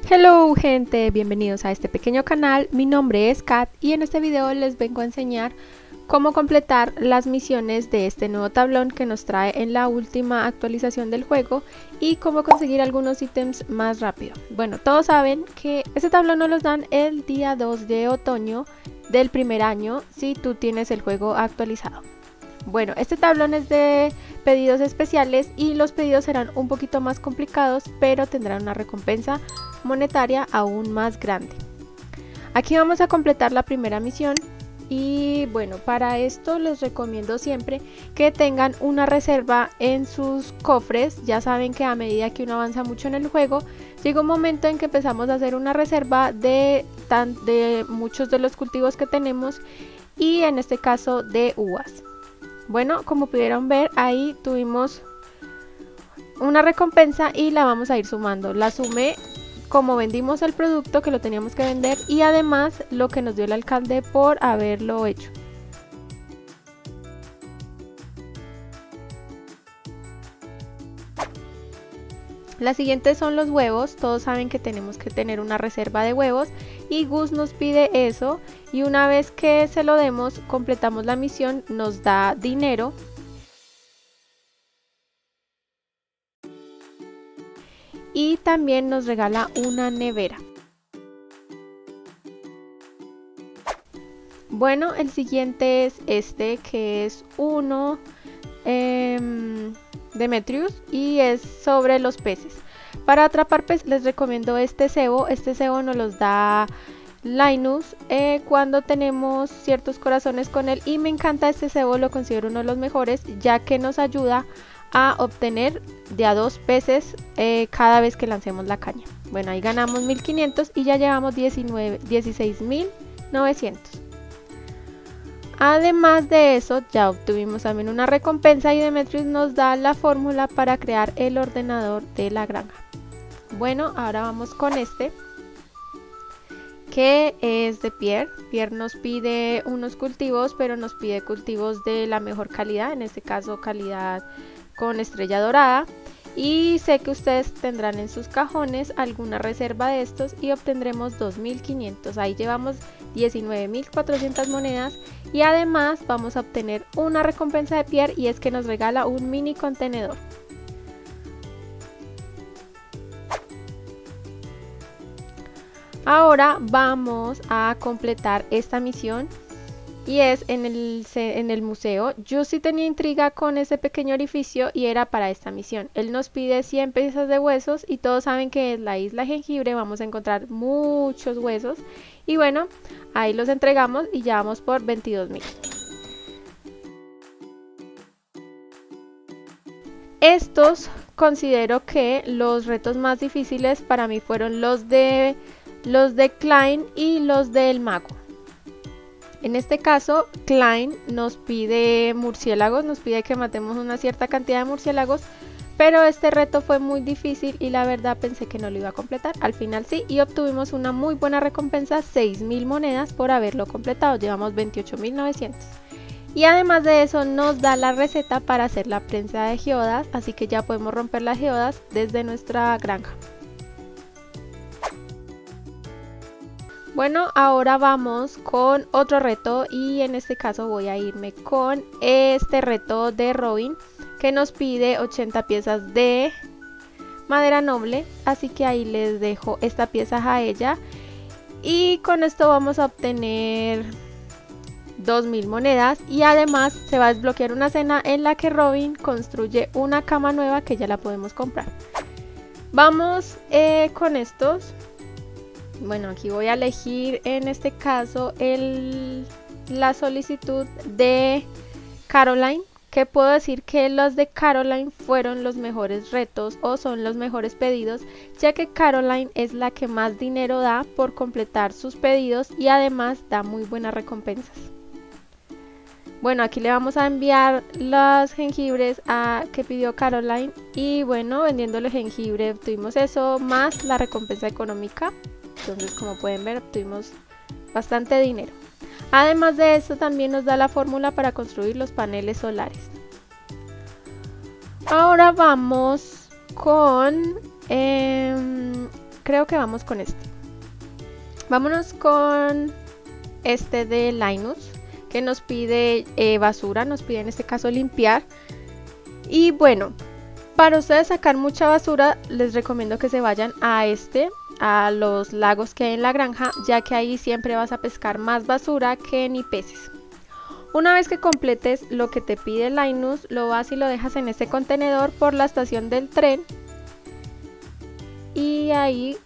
Hello gente, bienvenidos a este pequeño canal. Mi nombre es Kat y en este video les vengo a enseñar cómo completar las misiones de este nuevo tablón que nos trae en la última actualización del juego y cómo conseguir algunos ítems más rápido. Bueno, todos saben que este tablón nos los dan el día 2 de otoño del primer año si tú tienes el juego actualizado. Bueno, este tablón es de pedidos especiales y los pedidos serán un poquito más complicados, pero tendrán una recompensa monetaria aún más grande. Aquí vamos a completar la primera misión y bueno, para esto les recomiendo siempre que tengan una reserva en sus cofres. Ya saben que a medida que uno avanza mucho en el juego, llega un momento en que empezamos a hacer una reserva de muchos de los cultivos que tenemos y en este caso de uvas. Bueno, como pudieron ver, ahí tuvimos una recompensa y la vamos a ir sumando. La sumé como vendimos el producto que lo teníamos que vender y además lo que nos dio el alcalde por haberlo hecho. La siguiente son los huevos. Todos saben que tenemos que tener una reserva de huevos y Gus nos pide eso y una vez que se lo demos, completamos la misión, nos da dinero. Y también nos regala una nevera. Bueno, el siguiente es este que es uno Demetrius y es sobre los peces. Para atrapar peces les recomiendo este cebo. Este cebo nos los da Linus cuando tenemos ciertos corazones con él y me encanta este cebo, lo considero uno de los mejores ya que nos ayuda a obtener de a 2 peces cada vez que lancemos la caña. Bueno, ahí ganamos 1500 y ya llevamos 16.900. Además de eso, ya obtuvimos también una recompensa y Demetrius nos da la fórmula para crear el ordenador de la granja. Bueno, ahora vamos con este, que es de Pierre. Pierre nos pide unos cultivos, pero nos pide cultivos de la mejor calidad, en este caso calidad con estrella dorada. Y sé que ustedes tendrán en sus cajones alguna reserva de estos y obtendremos 2500. Ahí llevamos 19.400 monedas y además vamos a obtener una recompensa de Pierre y es que nos regala un mini contenedor. Ahora vamos a completar esta misión y es en el museo. Yo sí tenía intriga con ese pequeño orificio y era para esta misión. Él nos pide 100 piezas de huesos y todos saben que en la isla Jengibre vamos a encontrar muchos huesos. Y bueno, ahí los entregamos y ya vamos por 22.000. Estos considero que los retos más difíciles para mí fueron los de Klein y los del mago. En este caso, Klein nos pide murciélagos, nos pide que matemos una cierta cantidad de murciélagos, pero este reto fue muy difícil y la verdad pensé que no lo iba a completar. Al final sí, y obtuvimos una muy buena recompensa, 6.000 monedas por haberlo completado, llevamos 28.900. Y además de eso nos da la receta para hacer la prensa de geodas, así que ya podemos romper las geodas desde nuestra granja. Bueno, ahora vamos con otro reto y en este caso voy a irme con este reto de Robin que nos pide 80 piezas de madera noble, así que ahí les dejo esta pieza a ella y con esto vamos a obtener 2.000 monedas y además se va a desbloquear una escena en la que Robin construye una cama nueva que ya la podemos comprar. Vamos con estos. Bueno, aquí voy a elegir en este caso la solicitud de Caroline, que puedo decir que los de Caroline fueron los mejores retos o son los mejores pedidos, ya que Caroline es la que más dinero da por completar sus pedidos y además da muy buenas recompensas. Bueno, aquí le vamos a enviar los jengibres que pidió Caroline y bueno, vendiéndole jengibre obtuvimos eso más la recompensa económica. Entonces, como pueden ver, obtuvimos bastante dinero. Además de esto, también nos da la fórmula para construir los paneles solares. Ahora vamos con creo que vamos con este. Vámonos con este de Linus, que nos pide basura, nos pide en este caso limpiar. Y bueno, para ustedes sacar mucha basura, les recomiendo que se vayan a los lagos que hay en la granja, ya que ahí siempre vas a pescar más basura que ni peces. Una vez que completes lo que te pide Linus, lo vas y lo dejas en este contenedor por la estación del tren. Y ahí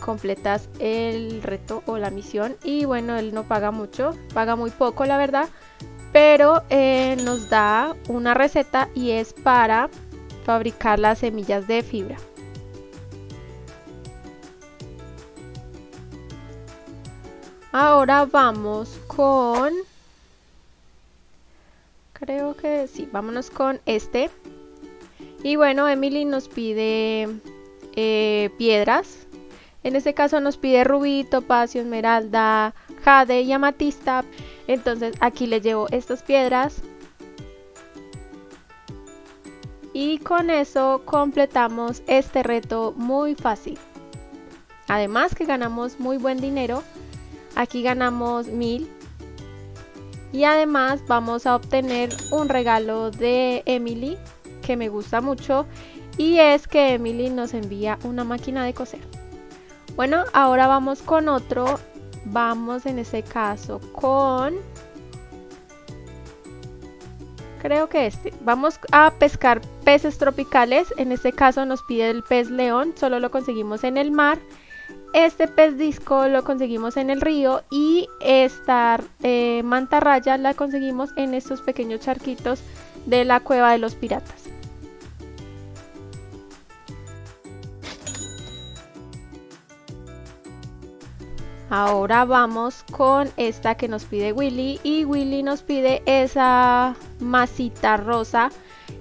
completas el reto o la misión. Y bueno, él no paga mucho, paga muy poco la verdad, pero nos da una receta y es para fabricar las semillas de fibra. Ahora vamos con... creo que sí, vámonos con este. Y bueno, Emily nos pide piedras. En este caso nos pide rubí, topacio, esmeralda, jade y amatista. Entonces aquí le llevo estas piedras. Y con eso completamos este reto muy fácil. Además que ganamos muy buen dinero. Aquí ganamos 1000. Y además vamos a obtener un regalo de Emily que me gusta mucho. Y es que Emily nos envía una máquina de coser. Bueno, ahora vamos con otro. Vamos en este caso con... creo que este. Vamos a pescar peces tropicales. En este caso nos pide el pez león. Solo lo conseguimos en el mar. Este pez disco lo conseguimos en el río. Y esta mantarraya la conseguimos en estos pequeños charquitos de la cueva de los piratas. Ahora vamos con esta que nos pide Willy, y Willy nos pide esa masita rosa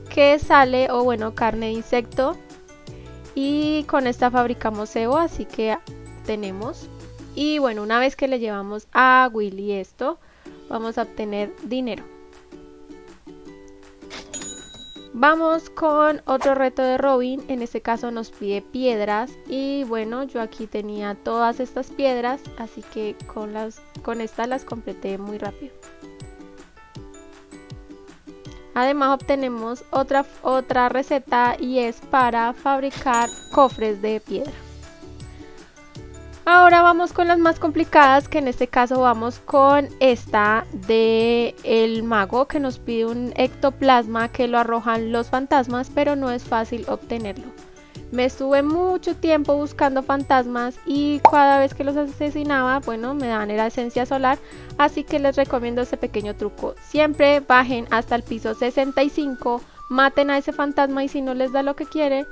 que sale, o bueno, carne de insecto, y con esta fabricamos cebo, así que tenemos. Y bueno, una vez que le llevamos a Willy esto, vamos a obtener dinero. Vamos con otro reto de Robin. En este caso nos pide piedras. Y bueno, yo aquí tenía todas estas piedras, así que con estas las completé muy rápido. Además obtenemos otra receta y es para fabricar cofres de piedra. Ahora vamos con las más complicadas, que en este caso vamos con esta de el mago, que nos pide un ectoplasma que lo arrojan los fantasmas, pero no es fácil obtenerlo. Me estuve mucho tiempo buscando fantasmas y cada vez que los asesinaba, bueno, me daban era esencia solar, así que les recomiendo este pequeño truco. Siempre bajen hasta el piso 65, maten a ese fantasma y si no les da lo que quiere,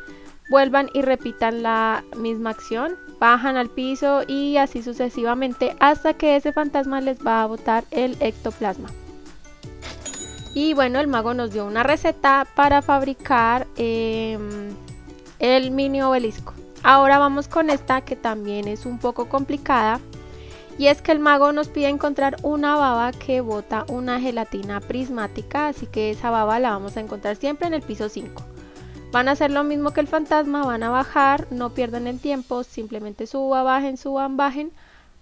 vuelvan y repitan la misma acción. Bajan al piso y así sucesivamente hasta que ese fantasma les va a botar el ectoplasma. Y bueno, el mago nos dio una receta para fabricar el mini obelisco. Ahora vamos con esta que también es un poco complicada. Y es que el mago nos pide encontrar una baba que bota una gelatina prismática. Así que esa baba la vamos a encontrar siempre en el piso 5. Van a hacer lo mismo que el fantasma, van a bajar, no pierdan el tiempo, simplemente suban, bajen,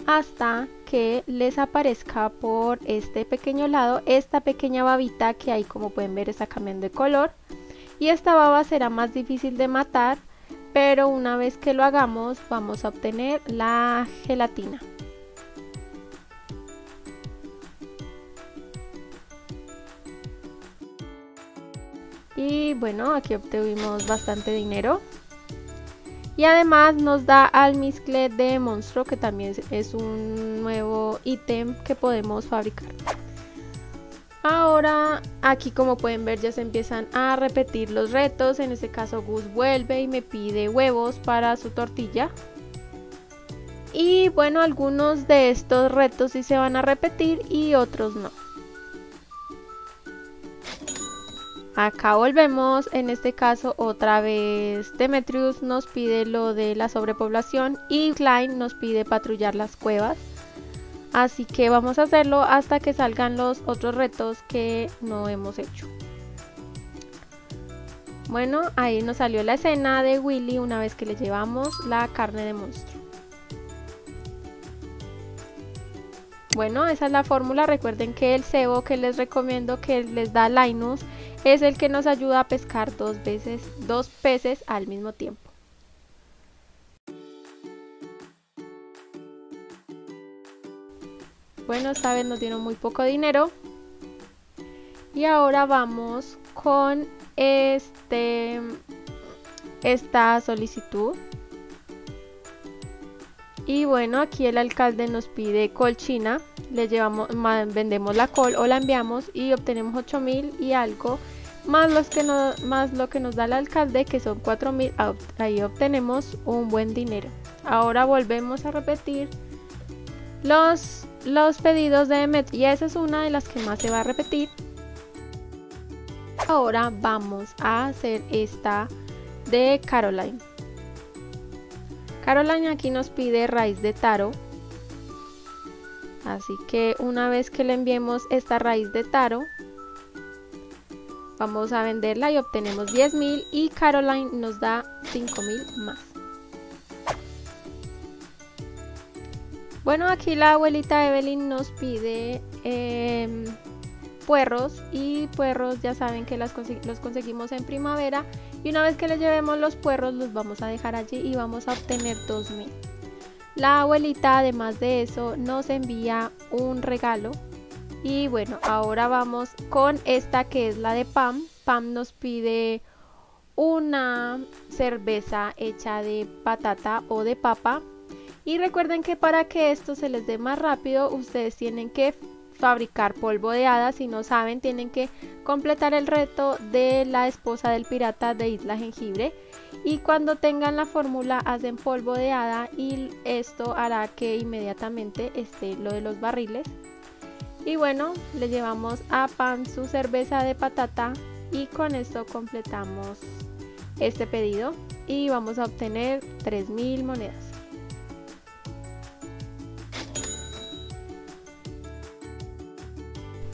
hasta que les aparezca por este pequeño lado esta pequeña babita que ahí, como pueden ver, está cambiando de color. Y esta baba será más difícil de matar, pero una vez que lo hagamos vamos a obtener la gelatina. Y bueno, aquí obtuvimos bastante dinero. Y además nos da almizcle de monstruo, que también es un nuevo ítem que podemos fabricar. Ahora aquí, como pueden ver, ya se empiezan a repetir los retos. En este caso Gus vuelve y me pide huevos para su tortilla. Y bueno, algunos de estos retos sí se van a repetir y otros no. Acá volvemos, en este caso otra vez Demetrius nos pide lo de la sobrepoblación y Klein nos pide patrullar las cuevas. Así que vamos a hacerlo hasta que salgan los otros retos que no hemos hecho. Bueno, ahí nos salió la escena de Willy una vez que le llevamos la carne de monstruo. Bueno, esa es la fórmula. Recuerden que el cebo que les recomiendo que les da Linus es el que nos ayuda a pescar dos peces al mismo tiempo. Bueno, esta vez nos dieron muy poco dinero. Y ahora vamos con esta solicitud. Y bueno, aquí el alcalde nos pide colchina, le llevamos, vendemos la col o la enviamos y obtenemos 8.000 y algo, más lo que nos da el alcalde, que son 4.000, ahí obtenemos un buen dinero. Ahora volvemos a repetir los pedidos de metro y esa es una de las que más se va a repetir. Ahora vamos a hacer esta de Caroline. Caroline aquí nos pide raíz de taro, así que una vez que le enviemos esta raíz de taro, vamos a venderla y obtenemos 10.000 y Caroline nos da 5.000 más. Bueno, aquí la abuelita Evelyn nos pide puerros, y puerros ya saben que los conseguimos en primavera, y una vez que le llevemos los puerros los vamos a dejar allí y vamos a obtener 2.000. La abuelita además de eso nos envía un regalo. Y bueno, ahora vamos con esta que es la de Pam. Pam nos pide una cerveza hecha de patata o de papa, y recuerden que para que esto se les dé más rápido ustedes tienen que fabricar polvo de hada. Si no saben, tienen que completar el reto de la esposa del pirata de Isla Jengibre, y cuando tengan la fórmula hacen polvo de hada y esto hará que inmediatamente esté lo de los barriles. Y bueno, le llevamos a Pam su cerveza de patata y con esto completamos este pedido y vamos a obtener 3.000 monedas.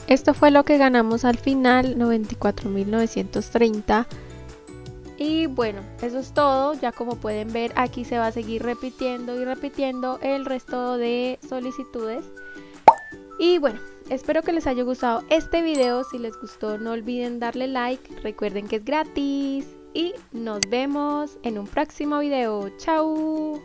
Esto fue lo que ganamos al final, 94.930. Y bueno, eso es todo. Ya como pueden ver, aquí se va a seguir repitiendo y repitiendo el resto de solicitudes. Y bueno, espero que les haya gustado este video. Si les gustó, no olviden darle like. Recuerden que es gratis. Y nos vemos en un próximo video. ¡Chao!